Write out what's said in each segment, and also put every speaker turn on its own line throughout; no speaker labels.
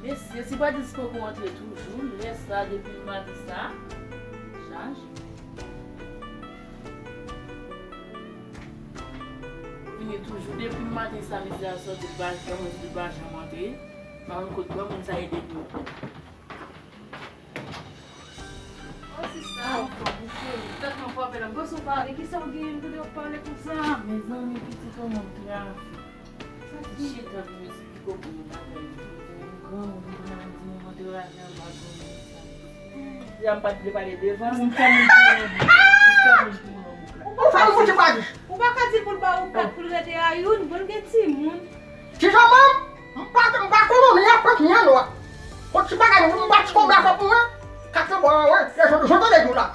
Monsieur, si pas dispo pour rentrer toujours, laisse ça depuis le matin ça. Change. Venez toujours depuis le matin ça, monsieur a sorti de bâche, comme on se bâche à monter. Mais on côté comme on ça aide tout.
Oh, c'est ça. Peut-être qu'on peut appeler un gosse ou parler. Qui sont game de parler comme ça?
Mes amis, petit comme on trafic. Ça c'est shit avec monsieur qui coupe mon appel. J'aime pas te parler devant, on fait
Ou fa ou te faz?
Ou pas dire pour le reter à une, pour le gâter, moun.
Te chamam, mbate com minha pouquinha no. Quando te pagar um bate com braço com uma, cata boa, eu sou todo lá.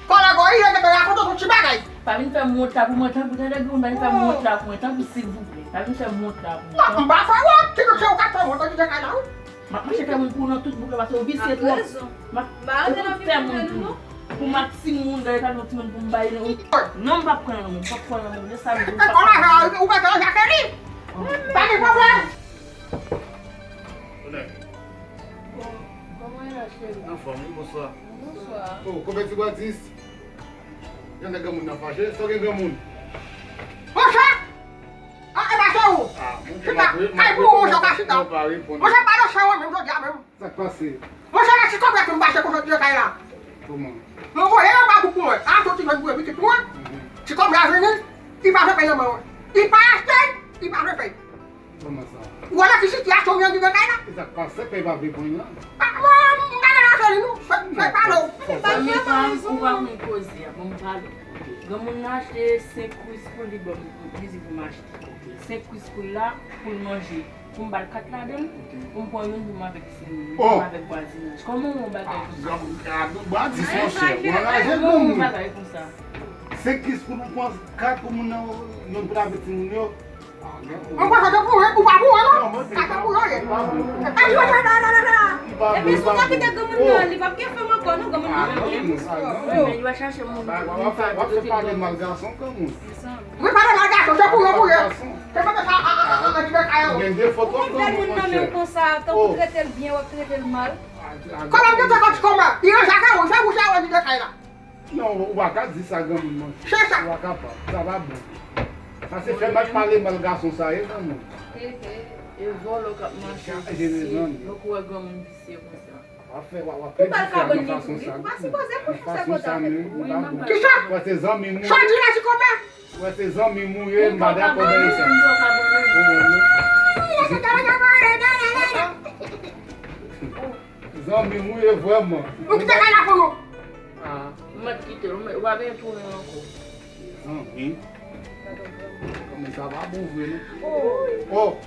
Cola agora e eu ganhar quando te pagar.
Para mim faire montar pour montar pour ter grande, para mim faire montar pour montar s'il vous plaît. Para mim faire montar pour montar.
Mbate fa o, te no seu cartão, não te dizer não.
Mas você quer muito por não tudo porque vai ser o vice
Raison.
Mas
Mas ela
tem
fica
muito. O maximum daí tá no time do baile não vai para não, só para não, você sabe.
Cola o cartão já quer. Tá de problema.
Comment est la chérie?
En forme, bonsoir.
Bonsoir.
Oh, como é que você diz? Já não é gamun na faixa, só que é gamun.
Poxa! Ah, é baixo. Cai pro jogar cidão. Você para o chão mesmo, jogar mesmo.
Ça passe.
Você não se conversa no baixo quando eu cair lá.
Comment?
Não vou eu bago com ele. Ah, tô tirando o bicho tua. Se conversa né? E vai ver pela mão. E passa e vai ver.
Comment ça?
Agora que se tiver sonhando de cair lá.
Ça passe, c'est pas il va abrir pour là.
Não dá nada ali, não. Você parou.
Para mim vamos uma coisa, vamos falar. Vamos acheter 5 cuisses pour les bonnes, pour m'acheter. 5 cuisses pour là, pour manger. Pour me battre 4 là-dedans, pour me prendre une pour avec avec voisinage. Comment on va faire ça?
Ah, dis son cher. Voilà, j'ai
Comment on
gamun.
va faire comme ça?
C'est qui pour nous prendre 4 pour nous non pour avec nous.
Não vai fazer por ele, o babu, não. Tá por ele. Aí vai dar.
É mesmo só que tá gamando ali, vai porque foi uma coisa, não gamando
Mais il va chercher mon.
On va parler mal garçon comme nous.
Vai para lá, gato, já por ele. Você vai deixar a tiver cair.
Tem des photos
Como
comme
é que
nous,
não
mon
mesmo
cher.
com ça, então
Oh.
tu traiter ele bem ou traiter ele mal?
Como é que você vai te comer? E eu já caiu, já puxar onde cair lá.
Non, o Waka dit ça gamun, mon cher.
C'est ça.
O Waka pas, ça va bon. Ça c'est fait mal parler mal garçon ça, est gamun.
Eu vou louca, mas eu vou agora me dizer como ça.
On va faire, on va
Tu vas
faire
ficar
de
bonito,
façon ça.
vai se fazer por
De
você
façon ça,
botar.
nous, on
Que ça?
va ses amis mourir.
Só de lá se comer.
Ouais, ses amis mourir, madame comme ça. Les amis mourir vraiment.
O que tá caindo lá por
Ah, mas que tem, eu vou ver tudo
Ah, oui. Comme ça va bon, vous, non? Oh,